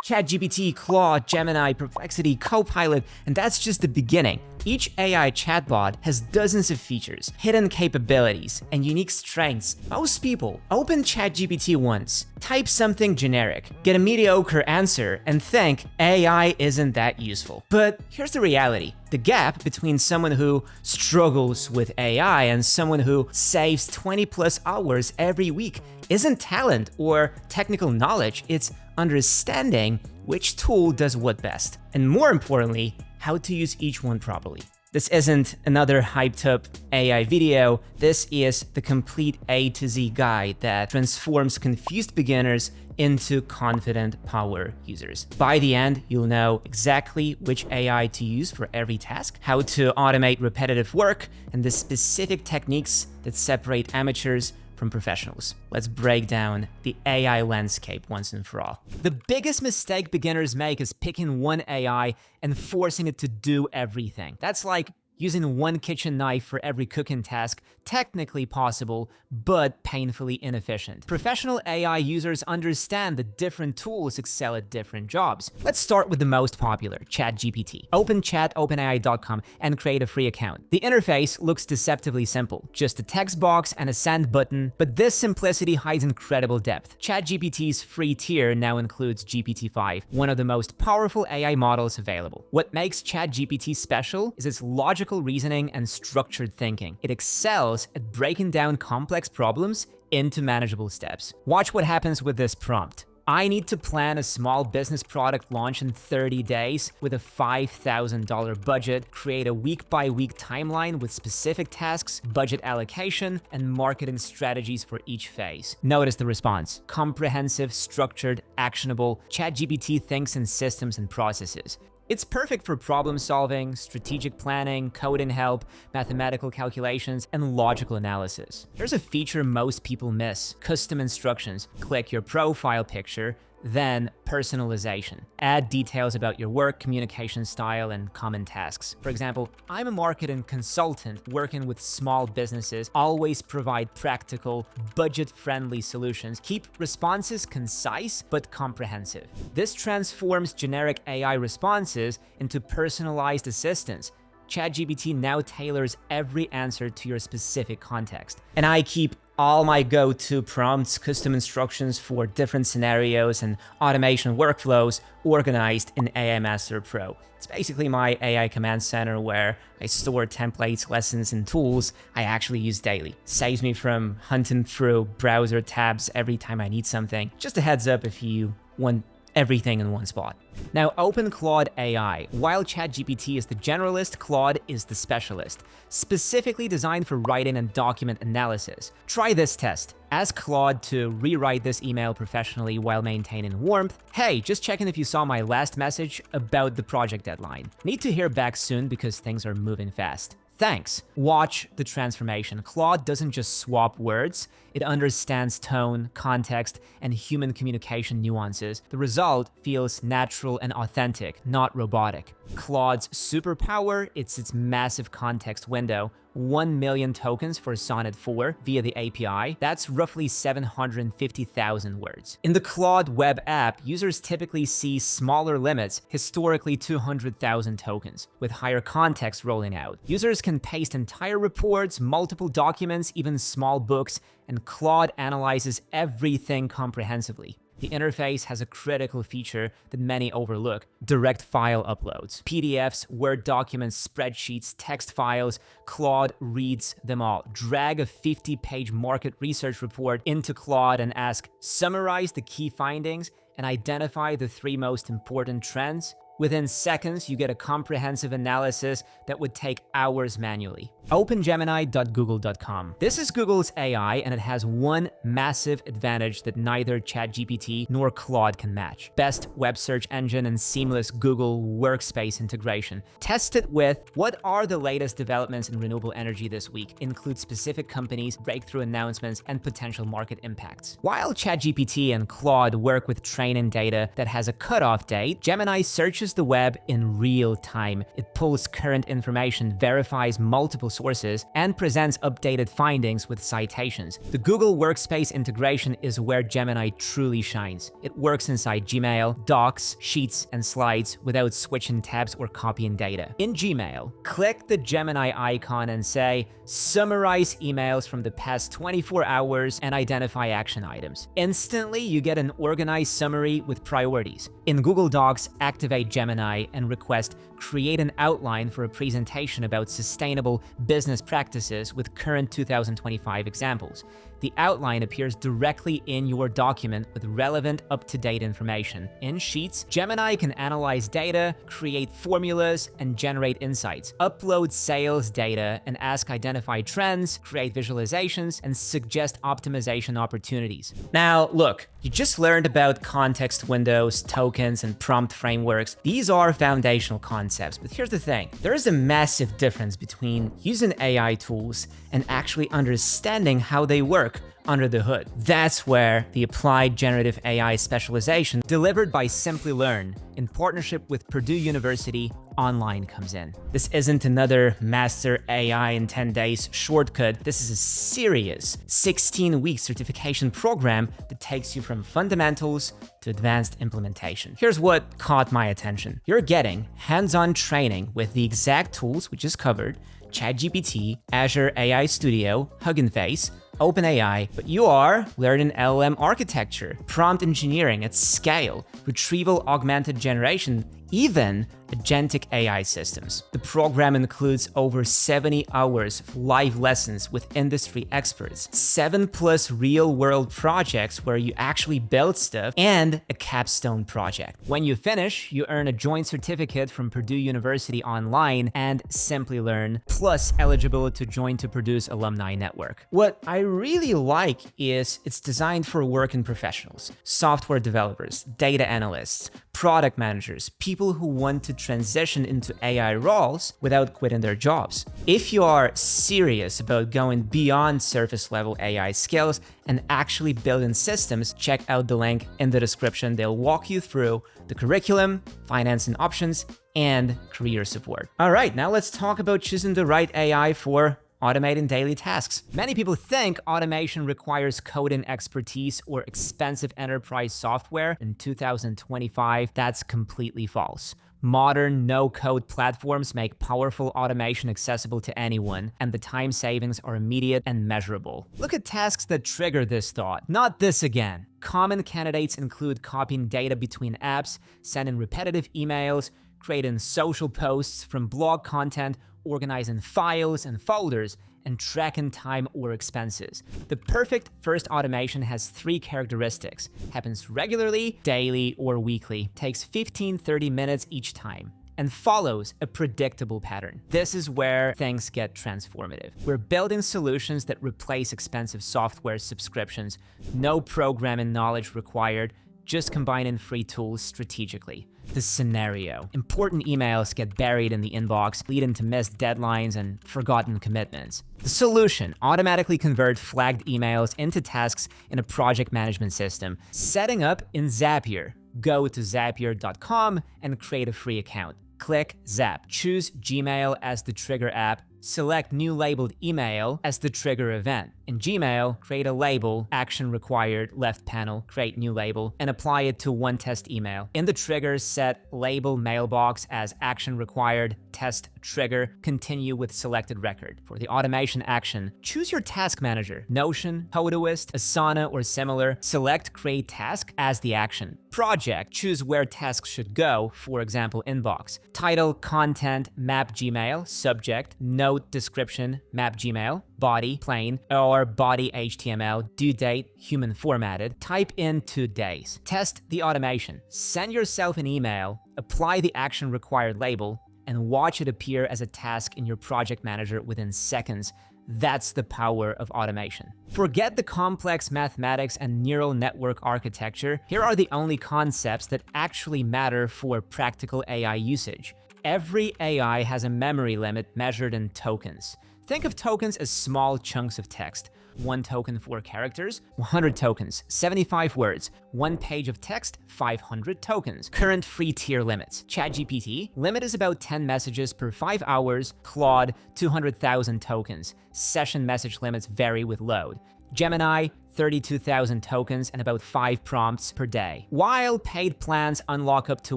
ChatGPT, Claude, Gemini, Perplexity, Copilot, and that's just the beginning. Each AI chatbot has dozens of features, hidden capabilities, and unique strengths. Most people open ChatGPT once, type something generic, get a mediocre answer, and think AI isn't that useful. But here's the reality. The gap between someone who struggles with AI and someone who saves 20+ hours every week isn't talent or technical knowledge, it's understanding which tool does what best. And more importantly, how to use each one properly. This isn't another hyped-up AI video, this is the complete A to Z guide that transforms confused beginners into confident power users. By the end, you'll know exactly which AI to use for every task, how to automate repetitive work, and the specific techniques that separate amateurs from professionals. Let's break down the AI landscape once and for all. The biggest mistake beginners make is picking one AI and forcing it to do everything. That's like using one kitchen knife for every cooking task, technically possible, but painfully inefficient. Professional AI users understand that different tools excel at different jobs. Let's start with the most popular, ChatGPT. Open OpenAI.com and create a free account. The interface looks deceptively simple, just a text box and a send button, but this simplicity hides incredible depth. ChatGPT's free tier now includes GPT-5, one of the most powerful AI models available. What makes ChatGPT special is its logical reasoning and structured thinking. It excels at breaking down complex problems into manageable steps. Watch what happens with this prompt. I need to plan a small business product launch in 30 days with a $5,000 budget, create a week-by-week timeline with specific tasks, budget allocation, and marketing strategies for each phase. Notice the response. Comprehensive, structured, actionable. ChatGPT thinks in systems and processes. It's perfect for problem solving, strategic planning, coding help, mathematical calculations, and logical analysis. Here's a feature most people miss: custom instructions. Click your profile picture, then personalization. Add details about your work, communication style, and common tasks. For example, I'm a marketing consultant working with small businesses. Always provide practical, budget-friendly solutions. Keep responses concise but comprehensive. This transforms generic AI responses into personalized assistants. ChatGPT now tailors every answer to your specific context. And I keep all my go-to prompts, custom instructions for different scenarios, and automation workflows organized in AI Master Pro. It's basically my AI command center where I store templates, lessons, and tools I actually use daily. Saves me from hunting through browser tabs every time I need something. Just a heads up if you want everything in one spot. Now open Claude AI. While ChatGPT is the generalist, Claude is the specialist, specifically designed for writing and document analysis. Try this test. Ask Claude to rewrite this email professionally while maintaining warmth. Hey, just checking if you saw my last message about the project deadline. Need to hear back soon because things are moving fast. Thanks. Watch the transformation. Claude doesn't just swap words, it understands tone, context, and human communication nuances. The result feels natural and authentic, not robotic. Claude's superpower, it's its massive context window. 1 million tokens for Sonnet 4 via the API. That's roughly 750,000 words. In the Claude web app, users typically see smaller limits, historically 200,000 tokens, with higher context rolling out. Users can paste entire reports, multiple documents, even small books, and Claude analyzes everything comprehensively. The interface has a critical feature that many overlook: direct file uploads. PDFs, Word documents, spreadsheets, text files, Claude reads them all. Drag a 50-page market research report into Claude and ask, summarize the key findings and identify the 3 most important trends. Within seconds, you get a comprehensive analysis that would take hours manually. Open Gemini.google.com. This is Google's AI, and it has one massive advantage that neither ChatGPT nor Claude can match: best web search engine and seamless Google Workspace integration. Test it with what are the latest developments in renewable energy this week, include specific companies, breakthrough announcements, and potential market impacts. While ChatGPT and Claude work with training data that has a cutoff date, Gemini searches searches the web in real time. It pulls current information, verifies multiple sources, and presents updated findings with citations. The Google Workspace integration is where Gemini truly shines. It works inside Gmail, Docs, Sheets, and Slides without switching tabs or copying data. In Gmail, click the Gemini icon and say, "Summarize emails from the past 24 hours and identify action items." Instantly, you get an organized summary with priorities. In Google Docs, activate Gemini and request "Create an outline for a presentation about sustainable business practices with current 2025 examples." The outline appears directly in your document with relevant, up-to-date information. In Sheets, Gemini can analyze data, create formulas, and generate insights. Upload sales data and ask identify trends, create visualizations, and suggest optimization opportunities. Now, look, you just learned about context windows, tokens, and prompt frameworks. These are foundational concepts, but here's the thing. There is a massive difference between using AI tools and actually understanding how they work under the hood. That's where the Applied Generative AI specialization delivered by Simplilearn in partnership with Purdue University Online comes in. This isn't another Master AI in 10 days shortcut. This is a serious 16-week certification program that takes you from fundamentals to advanced implementation. Here's what caught my attention. You're getting hands-on training with the exact tools we just covered: ChatGPT, Azure AI Studio, Hugging Face, OpenAI, but you are learning LLM architecture, prompt engineering at scale, retrieval augmented generation, even agentic AI systems. The program includes over 70 hours of live lessons with industry experts, 7+ real-world projects where you actually build stuff, and a capstone project. When you finish, you earn a joint certificate from Purdue University Online and Simplilearn, plus eligibility to join to Purdue's alumni network. What I really like is it's designed for working professionals, software developers, data analysts, product managers, people who want to transition into AI roles without quitting their jobs. If you are serious about going beyond surface-level AI skills and actually building systems, check out the link in the description. They'll walk you through the curriculum, financing options, and career support. All right, now let's talk about choosing the right AI for automating daily tasks. Many people think automation requires coding expertise or expensive enterprise software. In 2025, that's completely false. Modern no-code platforms make powerful automation accessible to anyone, and the time savings are immediate and measurable. Look at tasks that trigger this thought. Not this again. Common candidates include copying data between apps, sending repetitive emails, creating social posts from blog content, organizing files and folders, and tracking time or expenses. The perfect first automation has 3 characteristics: happens regularly, daily, or weekly, takes 15-30 minutes each time, and follows a predictable pattern. This is where things get transformative. We're building solutions that replace expensive software subscriptions, no programming knowledge required, just combining free tools strategically. The scenario: important emails get buried in the inbox, leading to missed deadlines and forgotten commitments. The solution: automatically convert flagged emails into tasks in a project management system. Setting up in Zapier. Go to zapier.com and create a free account. Click Zap. Choose Gmail as the trigger app. Select new labeled email as the trigger event. In Gmail, create a label, action required, left panel, create new label, and apply it to one test email. In the triggers, set label mailbox as action required, test trigger, continue with selected record. For the automation action, choose your task manager, Notion, Todoist, Asana, or similar. Select create task as the action. Project, choose where tasks should go, for example, inbox. Title, content, map Gmail, subject, note, description, map Gmail, body, plain, or body HTML, due date, human formatted. Type in 2 days. Test the automation. Send yourself an email, apply the action required label, and watch it appear as a task in your project manager within seconds. That's the power of automation. Forget the complex mathematics and neural network architecture. Here are the only concepts that actually matter for practical AI usage. Every AI has a memory limit measured in tokens. Think of tokens as small chunks of text. 1 token 4 characters, 100 tokens, 75 words, 1 page of text, 500 tokens. Current free tier limits. ChatGPT, limit is about 10 messages per 5 hours. Claude, 200,000 tokens. Session message limits vary with load. Gemini, 32,000 tokens and about 5 prompts per day, while paid plans unlock up to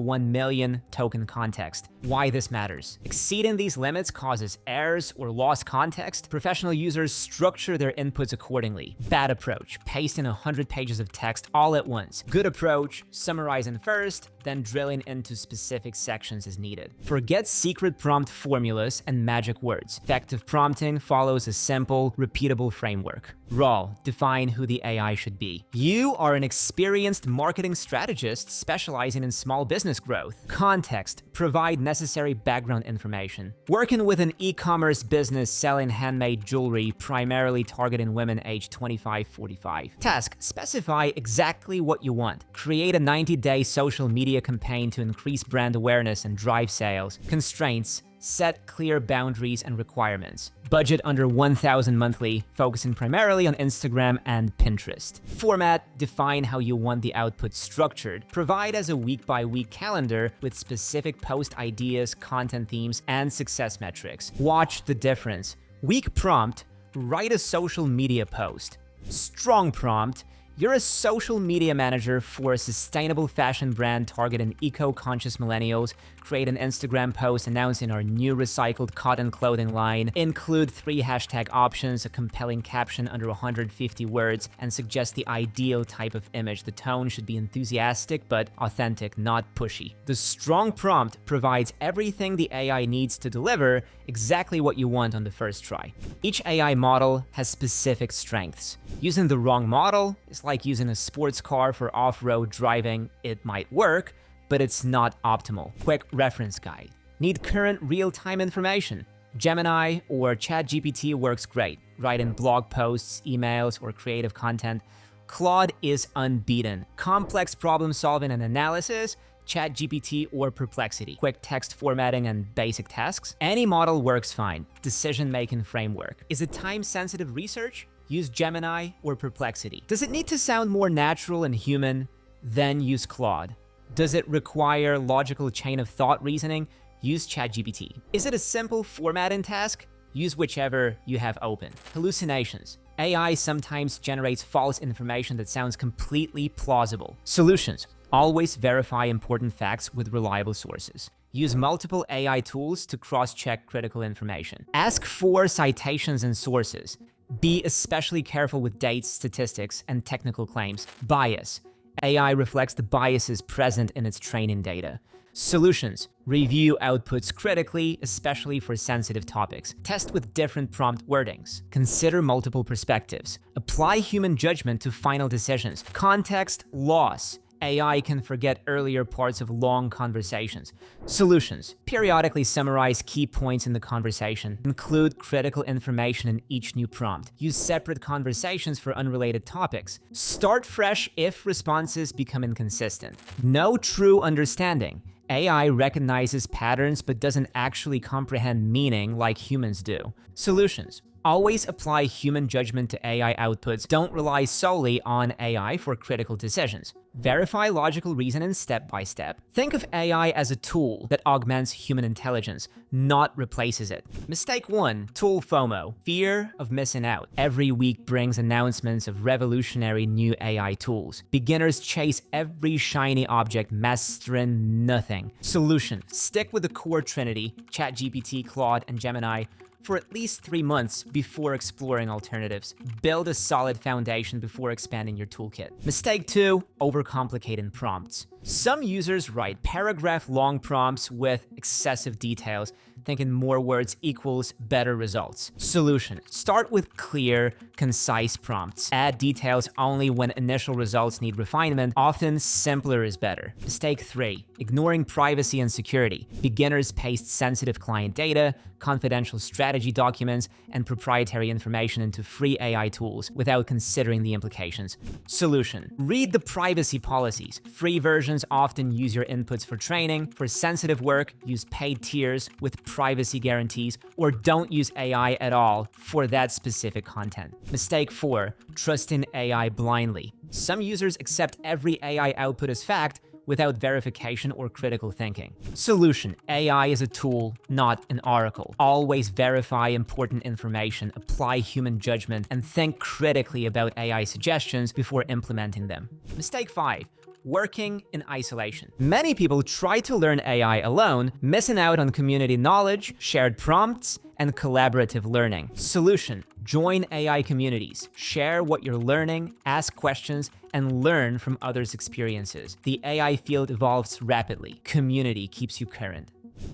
1 million token context. Why this matters. Exceeding these limits causes errors or lost context. Professional users structure their inputs accordingly. Bad approach, paste in 100 pages of text all at once. Good approach, summarizing first, then drilling into specific sections as needed. Forget secret prompt formulas and magic words. Effective prompting follows a simple, repeatable framework. Raw, define who the AI should be. You are an experienced marketing strategist specializing in small business growth. Context, provide necessary background information. Working with an e-commerce business selling handmade jewelry, primarily targeting women aged 25-45. Task, specify exactly what you want. Create a 90-day social media campaign to increase brand awareness and drive sales. Constraints, set clear boundaries and requirements. Budget under 1,000 monthly, focusing primarily on Instagram and Pinterest. Format, define how you want the output structured. Provide as a week-by-week calendar with specific post ideas, content themes, and success metrics. Watch the difference. Weak prompt, write a social media post. Strong prompt, you're a social media manager for a sustainable fashion brand targeting eco-conscious millennials. Create an Instagram post announcing our new recycled cotton clothing line. Include 3 hashtag options, a compelling caption under 150 words, and suggest the ideal type of image. The tone should be enthusiastic but authentic, not pushy. The strong prompt provides everything the AI needs to deliver exactly what you want on the first try. Each AI model has specific strengths. Using the wrong model is like using a sports car for off-road driving. It might work, but it's not optimal. Quick reference guide. Need current real-time information? Gemini or ChatGPT works great. Writing blog posts, emails, or creative content. Claude is unbeaten. Complex problem-solving and analysis? ChatGPT or Perplexity. Quick text formatting and basic tasks? Any model works fine. Decision-making framework. Is it time-sensitive research? Use Gemini or Perplexity. Does it need to sound more natural and human? Then use Claude. Does it require logical chain of thought reasoning? Use ChatGPT. Is it a simple formatting task? Use whichever you have open. Hallucinations. AI sometimes generates false information that sounds completely plausible. Solutions. Always verify important facts with reliable sources. Use multiple AI tools to cross-check critical information. Ask for citations and sources. Be especially careful with dates, statistics, and technical claims. Bias. AI reflects the biases present in its training data. Solutions. Review outputs critically, especially for sensitive topics. Test with different prompt wordings. Consider multiple perspectives. Apply human judgment to final decisions. Context loss. AI can forget earlier parts of long conversations. Solutions. Periodically summarize key points in the conversation. Include critical information in each new prompt. Use separate conversations for unrelated topics. Start fresh if responses become inconsistent. No true understanding. AI recognizes patterns but doesn't actually comprehend meaning like humans do. Solutions. Always apply human judgment to AI outputs. Don't rely solely on AI for critical decisions. Verify logical reasoning step by step. Think of AI as a tool that augments human intelligence, not replaces it. Mistake 1. Tool FOMO. Fear of missing out. Every week brings announcements of revolutionary new AI tools. Beginners chase every shiny object, mastering nothing. Solution. Stick with the core trinity, ChatGPT, Claude, and Gemini, for at least 3 months before exploring alternatives. Build a solid foundation before expanding your toolkit. Mistake 2. Overcomplicating prompts. Some users write paragraph-long prompts with excessive details, thinking more words equals better results. Solution. Start with clear, concise prompts. Add details only when initial results need refinement. Often, simpler is better. Mistake 3. Ignoring privacy and security. Beginners paste sensitive client data, confidential strategies, strategy documents and proprietary information into free AI tools without considering the implications. Solution: read the privacy policies. Free versions often use your inputs for training. For sensitive work, use paid tiers with privacy guarantees, or don't use AI at all for that specific content. Mistake 4: trust in AI blindly. Some users accept every AI output as fact without verification or critical thinking. Solution: AI is a tool, not an oracle. Always verify important information, apply human judgment, and think critically about AI suggestions before implementing them. Mistake 5: working in isolation. Many people try to learn AI alone, missing out on community knowledge, shared prompts, and collaborative learning. Solution: join AI communities, share what you're learning, ask questions, and learn from others' experiences. The AI field evolves rapidly. Community keeps you current.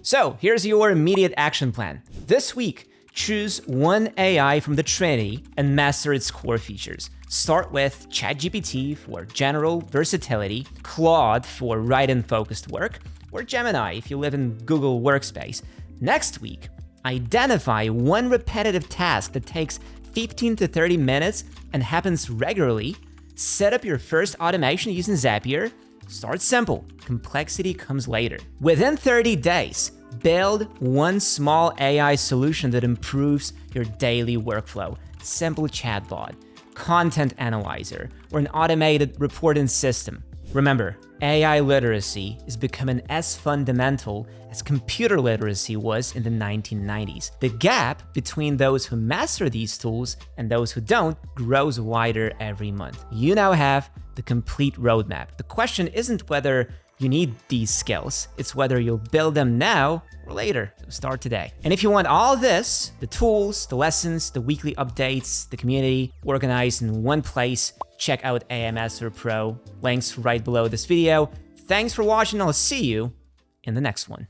So here's your immediate action plan. This week, choose one AI from the Trinity and master its core features. Start with ChatGPT for general versatility, Claude for write-in-focused work, or Gemini if you live in Google Workspace. Next week, identify one repetitive task that takes 15 to 30 minutes and happens regularly. Set up your first automation using Zapier. Start simple. Complexity comes later. Within 30 days, build one small AI solution that improves your daily workflow. Simple chatbot, content analyzer, or an automated reporting system. Remember, AI literacy is becoming as fundamental as computer literacy was in the 1990s. The gap between those who master these tools and those who don't grows wider every month. You now have the complete roadmap. The question isn't whether you need these skills, it's whether you'll build them now or later. So start today. And if you want all this, the tools, the lessons, the weekly updates, the community, organized in one place, check out AI Master Pro. Links right below this video. Thanks for watching. I'll see you in the next one.